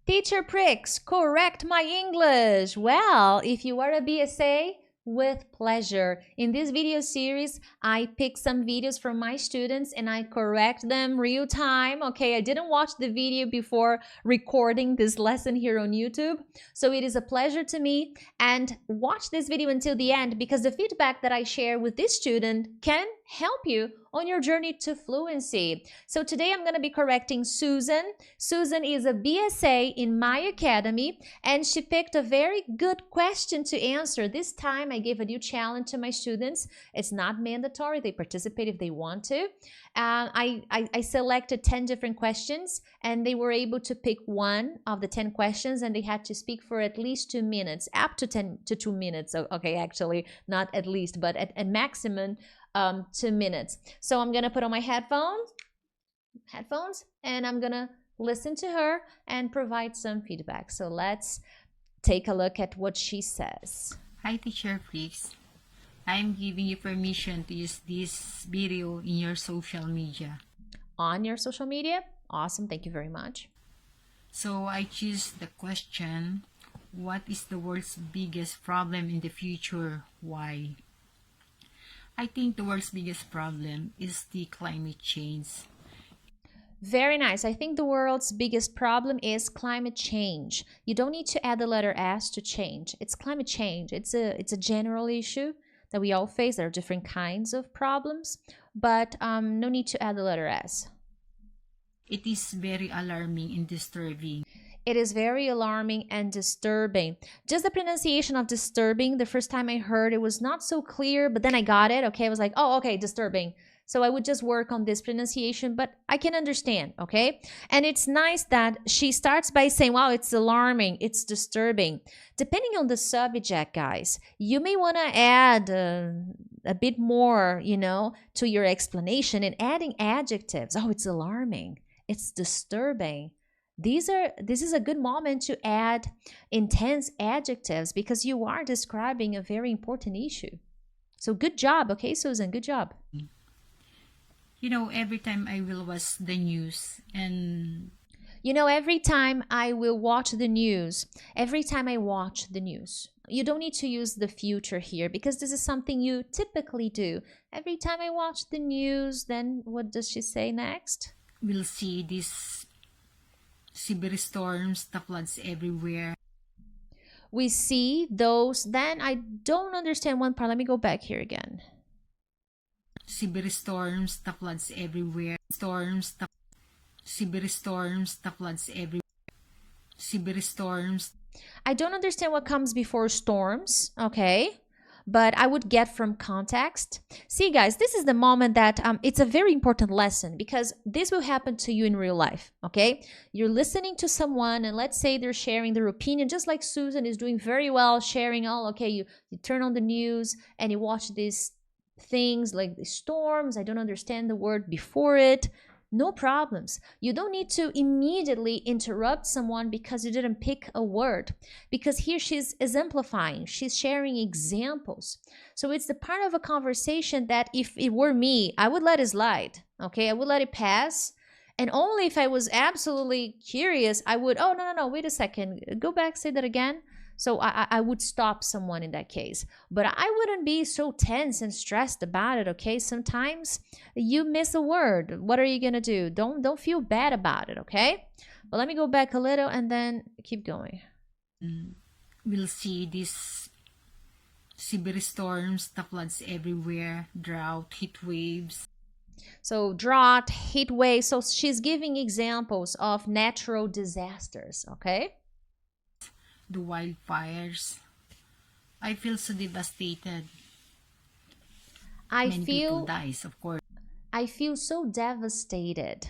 Teacher Pricks, correct my English. Well, if you are a BSA, with pleasure. In this video series, I pick some videos from my students and I correct them real time. Okay, I didn't watch the video before recording this lesson here on YouTube. So it is a pleasure to me, and watch this video until the end because the feedback that I share with this student can help you on your journey to fluency. So today I'm going to be correcting Susan. Susan is a BSA in my academy, and she picked a very good question to answer. This time I gave a new challenge to my students. It's not mandatory. They participate if they want to. I selected 10 different questions, and they were able to pick one of the 10 questions, and they had to speak for at least 2 minutes, up to 10 to 2 minutes. Okay, actually, not at least, but at maximum 2 minutes. So I'm gonna put on my headphones, and I'm gonna listen to her and provide some feedback. So let's take a look at what she says. Hi, Teacher Freaks. I'm giving you permission to use this video in your social media. On your social media? Awesome, thank you very much. So I choose the question, what is the world's biggest problem in the future? Why? I think the world's biggest problem is the climate change. Very nice. I think the world's biggest problem is climate change. You don't need to add the letter S to change. It's climate change. It's a general issue that we all face. There are different kinds of problems, but no need to add the letter S. It is very alarming and disturbing. It is very alarming and disturbing. Just the pronunciation of disturbing, the first time I heard it was not so clear, but then I got it. Okay, I was like, oh, okay, disturbing. So I would just work on this pronunciation, but I can understand, okay? And it's nice that she starts by saying, wow, it's alarming, it's disturbing. Depending on the subject, guys, you may want to add a bit more, to your explanation and adding adjectives. Oh, it's alarming, it's disturbing. This is a good moment to add intense adjectives because you are describing a very important issue. So good job, okay, Susan, good job. Every time I will watch the news and... every time I will watch the news, every time I watch the news. You don't need to use the future here because this is something you typically do. Every time I watch the news, then what does she say next? We'll see these severe storms, the floods everywhere. We see those, then I don't understand one part. Let me go back here again. Severe storms, the floods everywhere. Severe storms, the floods everywhere. Severe storms. I don't understand what comes before storms, okay? But I would get from context. See, guys, this is the moment that it's a very important lesson because this will happen to you in real life, okay? You're listening to someone and let's say they're sharing their opinion, just like Susan is doing very well, sharing you turn on the news and you watch these things like the storms. I don't understand the word before it. No problems. You don't need to immediately interrupt someone because you didn't pick a word. Because here she's exemplifying, she's sharing examples. So it's the part of a conversation that if it were me, I would let it slide. Okay, I would let it pass. And only if I was absolutely curious, I would, oh, no, wait a second. Go back, say that again. So I would stop someone in that case. But I wouldn't be so tense and stressed about it, okay? Sometimes you miss a word. What are you going to do? Don't feel bad about it, okay? But let me go back a little and then keep going. We'll see these severe storms, the floods everywhere, drought, heat waves. So drought, heat waves. So she's giving examples of natural disasters, okay? The wildfires. I feel so devastated. Many people dies, of course. I feel so devastated.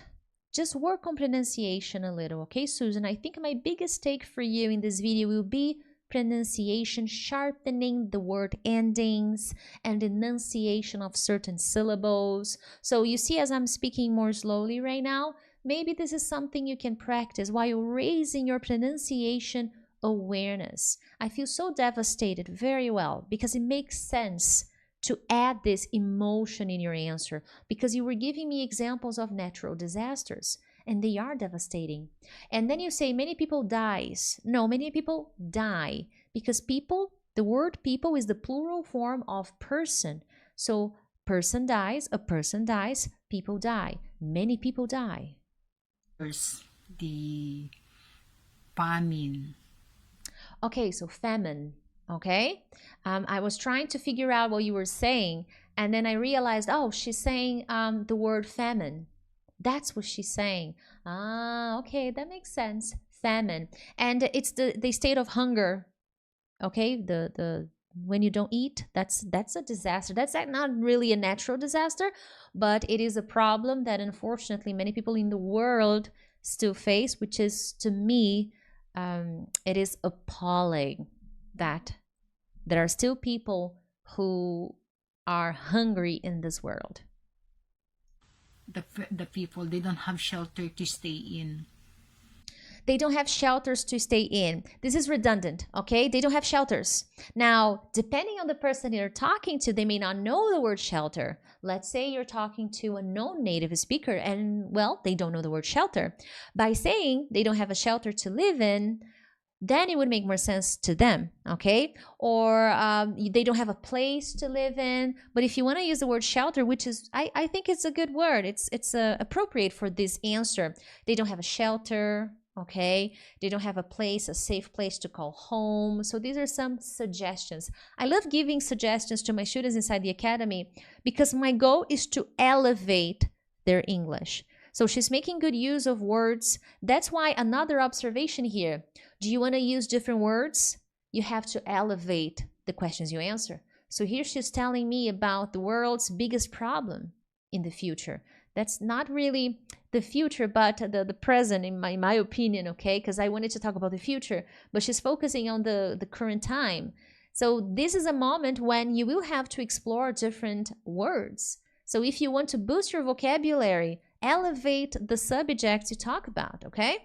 Just work on pronunciation a little, okay, Susan? I think my biggest take for you in this video will be pronunciation, sharpening the word endings and enunciation of certain syllables. So you see, as I'm speaking more slowly right now, maybe this is something you can practice while raising your pronunciation awareness. I feel so devastated, very well, because it makes sense to add this emotion in your answer because you were giving me examples of natural disasters. and they are devastating. And then you say many people dies. No, many people die, because people, the word people is the plural form of person. So person dies, a person dies, people die, many people die. First, the famine. Okay, so famine. Okay, I was trying to figure out what you were saying, and then I realized, oh, she's saying the word famine. That's what she's saying. Ah, okay, that makes sense. Famine, and it's the state of hunger. Okay, the when you don't eat, that's a disaster. That's not really a natural disaster, but it is a problem that unfortunately many people in the world still face, which is, to me, it is appalling that there are still people who are hungry in this world. The people, they don't have shelter to stay in. They don't have shelters to stay in. This is redundant, okay? They don't have shelters. Now, depending on the person you're talking to, they may not know the word shelter. Let's say you're talking to a non-native speaker and, well, they don't know the word shelter. By saying they don't have a shelter to live in, then it would make more sense to them, okay? Or they don't have a place to live in. But if you want to use the word shelter, which is, I think it's a good word, it's appropriate for this answer. They don't have a shelter, okay? They don't have a place, a safe place to call home. So these are some suggestions. I love giving suggestions to my students inside the academy because my goal is to elevate their English. So she's making good use of words. That's why another observation here. Do you want to use different words? You have to elevate the questions you answer. So here she's telling me about the world's biggest problem in the future. That's not really the future, but the present, in my opinion, okay? Because I wanted to talk about the future, but she's focusing on the current time. So this is a moment when you will have to explore different words. So if you want to boost your vocabulary, elevate the subjects you talk about, okay?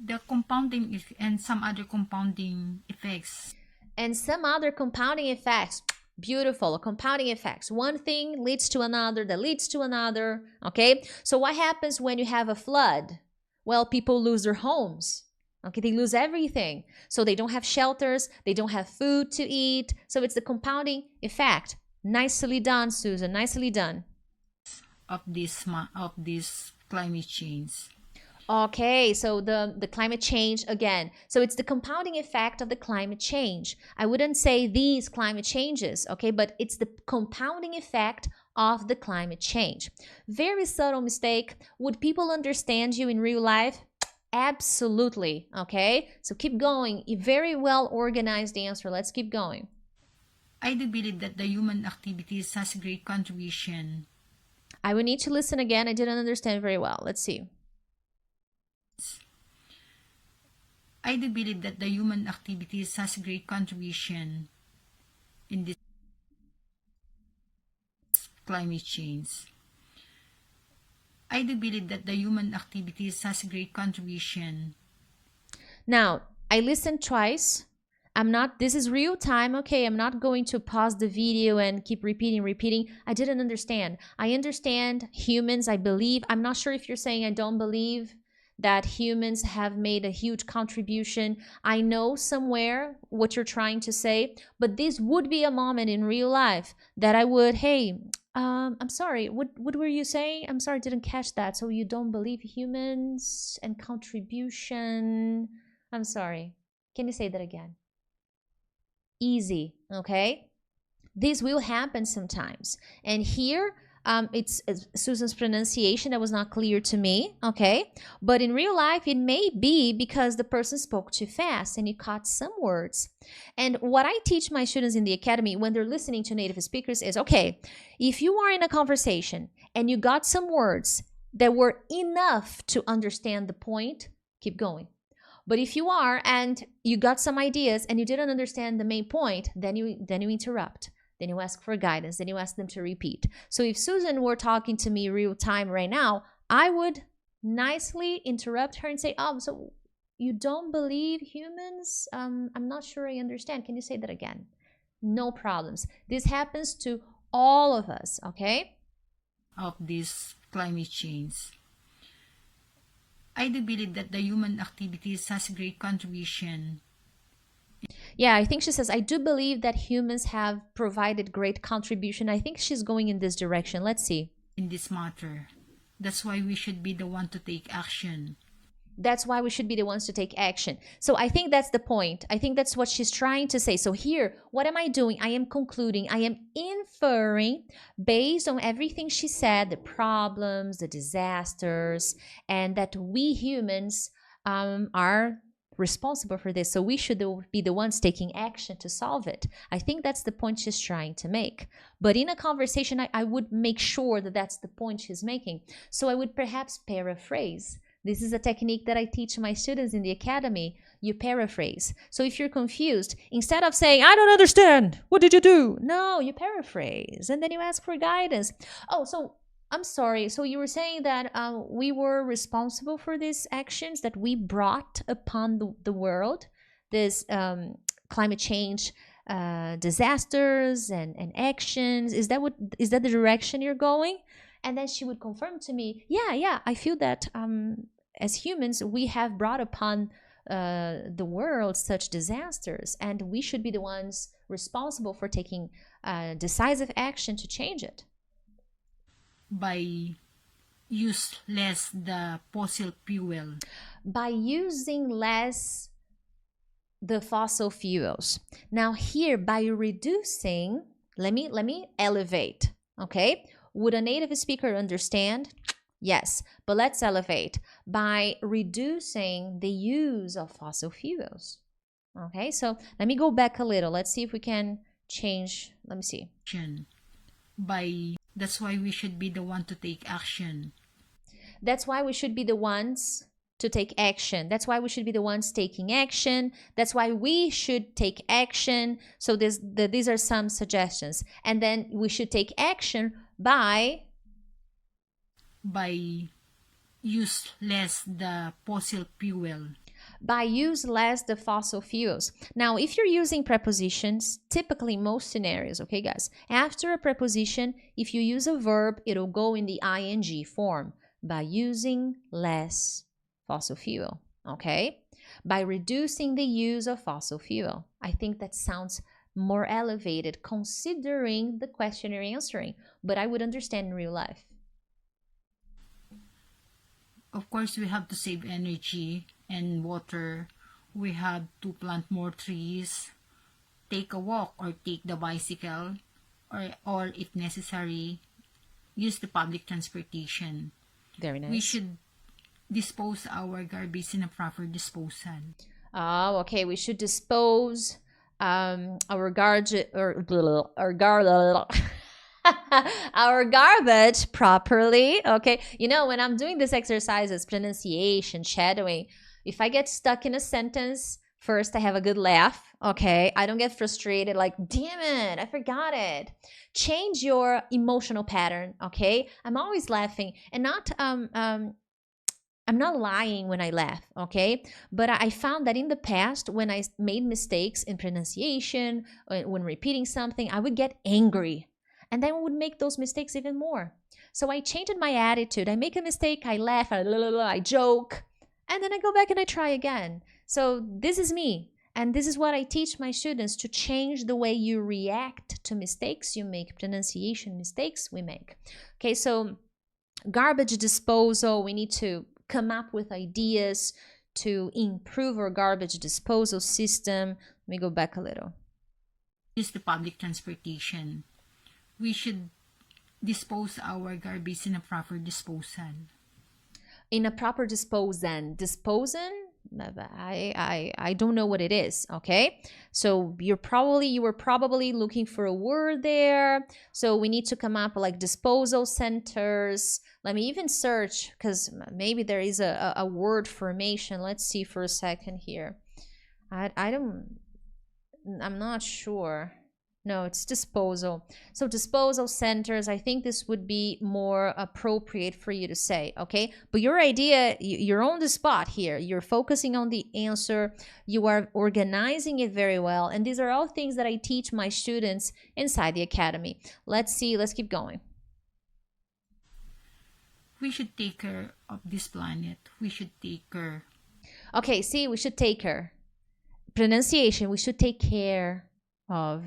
The compounding and some other compounding effects. And some other compounding effects. Beautiful, compounding effects. One thing leads to another, that leads to another, okay? So what happens when you have a flood? Well, people lose their homes. Okay, they lose everything. So they don't have shelters, they don't have food to eat. So it's the compounding effect. Nicely done, Susan, nicely done. Of this climate change. Okay, so the climate change again. So it's the compounding effect of the climate change. I wouldn't say these climate changes, okay, but it's the compounding effect of the climate change. Very subtle mistake. Would people understand you in real life? Absolutely, okay? So keep going. A very well organized answer. Let's keep going. I do believe that the human activities has a great contribution. I will need to listen again. I didn't understand very well. Let's see. I do believe that the human activities has a great contribution in this climate change. I do believe that the human activities has a great contribution. Now, I listened twice. This is real time, okay? I'm not going to pause the video and keep repeating. I didn't understand. I understand humans, I believe. I'm not sure if you're saying I don't believe that humans have made a huge contribution. I know somewhere what you're trying to say, but this would be a moment in real life that I would, hey, I'm sorry, what were you saying? I'm sorry, I didn't catch that. So you don't believe humans and contribution? I'm sorry. Can you say that again? Easy, okay? This will happen sometimes. And here, it's Susan's pronunciation that was not clear to me, okay? But in real life, it may be because the person spoke too fast and you caught some words. And what I teach my students in the academy when they're listening to native speakers is, okay, if you are in a conversation and you got some words that were enough to understand the point, keep going. But if you are and you got some ideas and you didn't understand the main point, then you interrupt. Then you ask for guidance. Then you ask them to repeat. So if Susan were talking to me real time right now, I would nicely interrupt her and say, "Oh, so you don't believe humans? I'm not sure I understand. Can you say that again?" No problems. This happens to all of us, okay? Of this climate change. I do believe that the human activities has great contribution Yeah, I think she says, I do believe that humans have provided great contribution. I think she's going in this direction. Let's see. in this matter. That's why we should be the one to take action. That's why we should be the ones to take action. So I think that's the point. I think that's what she's trying to say. So here, what am I doing? I am concluding, I am inferring based on everything she said, the problems, the disasters, and that we humans are responsible for this. So we should be the ones taking action to solve it. I think that's the point she's trying to make. But in a conversation, I would make sure that that's the point she's making. So I would perhaps paraphrase. This is a technique that I teach my students in the academy. You paraphrase. So if you're confused, instead of saying, I don't understand, what did you do? No, you paraphrase and then you ask for guidance. Oh, so I'm sorry. So you were saying that we were responsible for these actions that we brought upon the world, this climate change disasters and actions. Is that the direction you're going? And then she would confirm to me, yeah, I feel that as humans, we have brought upon the world such disasters, and we should be the ones responsible for taking decisive action to change it. By use less the fossil fuel. By using less the fossil fuels. Now here, by reducing, let me elevate, okay? Would a native speaker understand? Yes, but let's elevate by reducing the use of fossil fuels. Okay, so let me go back a little. Let's see if we can change. Let me see. That's why we should be the one to take action. That's why we should be the ones to take action. That's why we should be the ones taking action. That's why we should take action. So these are some suggestions. And then we should take action by use less the fossil fuel. By use less the fossil fuels. Now, if you're using prepositions, typically most scenarios, okay guys, after a preposition, if you use a verb, it'll go in the ing form. By using less fossil fuel, okay? By reducing the use of fossil fuel. I think that sounds more elevated considering the question you're answering, but I would understand in real life. Of course, we have to save energy and water. We have to plant more trees, take a walk or take the bicycle, or if necessary, use the public transportation. Very nice. We should dispose our garbage in a proper disposal. Oh, okay. We should dispose our garbage our garbage properly. Okay, you know, when I'm doing this exercises, pronunciation, shadowing, if I get stuck in a sentence, first I have a good laugh. Okay, I don't get frustrated like, damn it, I forgot it. Change your emotional pattern. Okay, I'm always laughing and not I'm not lying when I laugh, okay? But I found that in the past, when I made mistakes in pronunciation, when repeating something, I would get angry. And then I would make those mistakes even more. So I changed my attitude. I make a mistake, I laugh, I joke, and then I go back and I try again. So this is me. And this is what I teach my students, to change the way you react to mistakes you make, pronunciation mistakes we make. Okay, so garbage disposal, we need to come up with ideas to improve our garbage disposal system. Let me go back a little. Use the public transportation. We should dispose our garbage in a proper disposal. In a proper disposan. Disposan? I don't know what it is, okay? So you were probably looking for a word there. So we need to come up like disposal centers. Let me even search, because maybe there is a word formation. Let's see for a second here. I'm not sure. No, it's disposal. So disposal centers, I think this would be more appropriate for you to say, okay? But your idea, you're on the spot here. You're focusing on the answer. You are organizing it very well. And these are all things that I teach my students inside the academy. Let's see, let's keep going. We should take care of this planet. We should take care. Okay, see, we should take care. Pronunciation, we should take care of.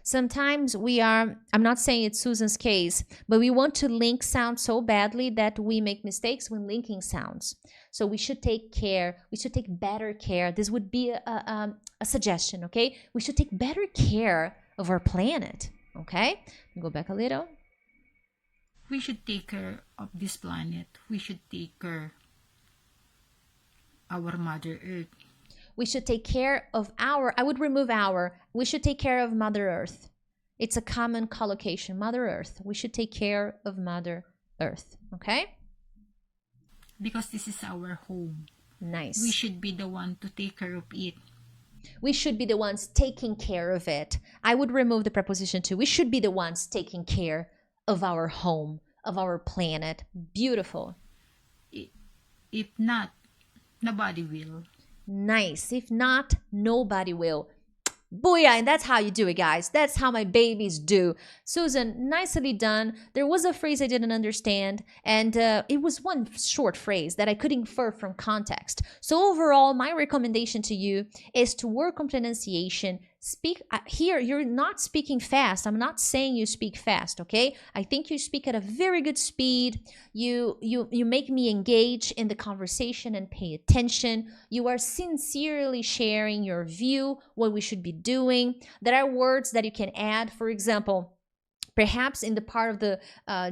Sometimes we are, I'm not saying it's Susan's case, but we want to link sounds so badly that we make mistakes when linking sounds. So we should take care. We should take better care. This would be a suggestion, okay? We should take better care of our planet, okay? Go back a little. We should take care of this planet. We should take care our Mother Earth. We should take care of our, I would remove our, we should take care of Mother Earth. It's a common collocation, Mother Earth. We should take care of Mother Earth, okay? Because this is our home. Nice. We should be the one to take care of it. We should be the ones taking care of it. I would remove the preposition to. We should be the ones taking care of our home, of our planet. Beautiful. If not, nobody will. Nice. If not, nobody will. Booyah, and that's how you do it, guys. That's how my babies do. Susan, nicely done. There was a phrase I didn't understand, and it was one short phrase that I could infer from context. So overall, my recommendation to you is to work on pronunciation. Speak here, you're not speaking fast. I'm not saying you speak fast, okay? I think you speak at a very good speed. You make me engage in the conversation and pay attention. You are sincerely sharing your view, what we should be doing. There are words that you can add. For example, perhaps in the part of the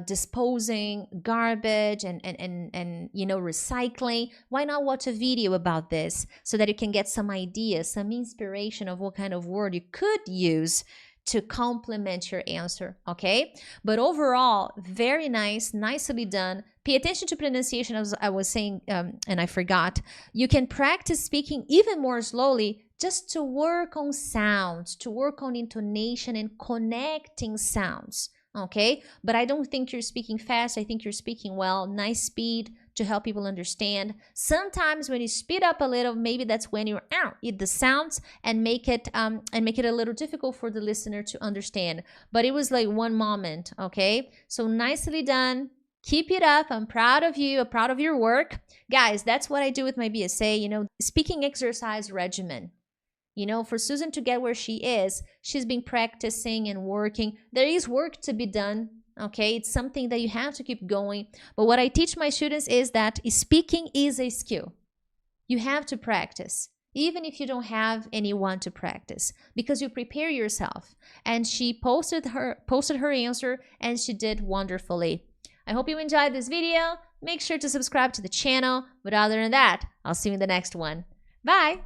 disposing garbage and recycling, why not watch a video about this so that you can get some ideas, some inspiration of what kind of word you could use to complement your answer, okay? But overall, very nice, nicely done. Pay attention to pronunciation, as I was saying, and I forgot. You can practice speaking even more slowly just to work on sounds, to work on intonation and connecting sounds, okay? But I don't think you're speaking fast. I think you're speaking well. Nice speed to help people understand. Sometimes when you speed up a little, maybe that's when you eat the sounds and make it a little difficult for the listener to understand. But it was like one moment, okay? So nicely done. Keep it up. I'm proud of you. I'm proud of your work. Guys, that's what I do with my BSA, speaking exercise regimen. For Susan to get where she is, she's been practicing and working. There is work to be done, okay? It's something that you have to keep going. But what I teach my students is that speaking is a skill. You have to practice, even if you don't have anyone to practice, because you prepare yourself. And she posted her answer, and she did wonderfully. I hope you enjoyed this video. Make sure to subscribe to the channel. But other than that, I'll see you in the next one. Bye!